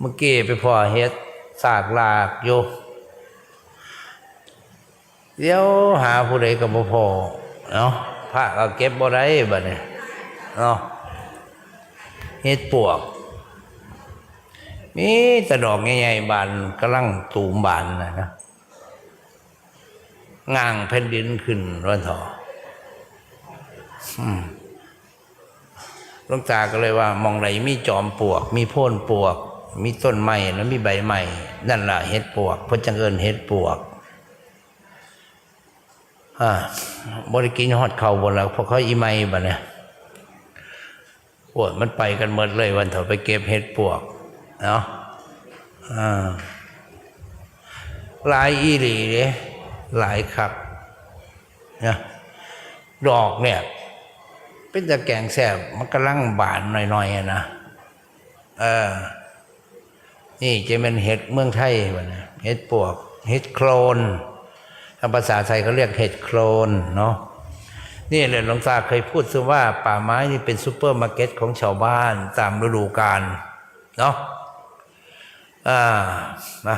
มื่อกี้ไปพอเฮ็ดสากลากอยู่เดี๋ยวหาผู้ใดก็บ่พอเนาะพระก็เก็บบ่ได้บัดนี้เนาะเฮ็ดปวกมีแต่ดอกใหญ่ๆบานกำลังตูมบานนะง่างแผ่นดินขึ้นวันเถาะหลวงตาก็เลยว่ามองไหนมีจอมปวกมีโพ่นปวกมีต้นไม้แล้วมีใบไม้นั่นล่ะเฮ็ดปวกเพิ่นจังเอิ้นเฮ็ดปวกบ่ได้กินฮอดข้าวบ่แล้วเพราะเขาอีไม้บัดนี้โอ้ยมันไปกันหมดเลยวันเถาะไปเก็บเฮ็ดปวกเนาะหลายอีหลีเด้หลายคักนะดอกเนี่ยเป็นตะแกงแซ่บมันกำลังบานหน่อยๆนะนี่จะเป็นเห็ดเมืองไทยบัดนี้เห็ดปวกเห็ดโคลนภาษาไทยเขาเรียกเห็ดโคลนเนาะนี่เลยหลวงตาเคยพูดซึ่งว่าป่าไม้นี่เป็นซูเปอร์มาร์เก็ตของชาวบ้านตามฤดูกาลเนาะนะ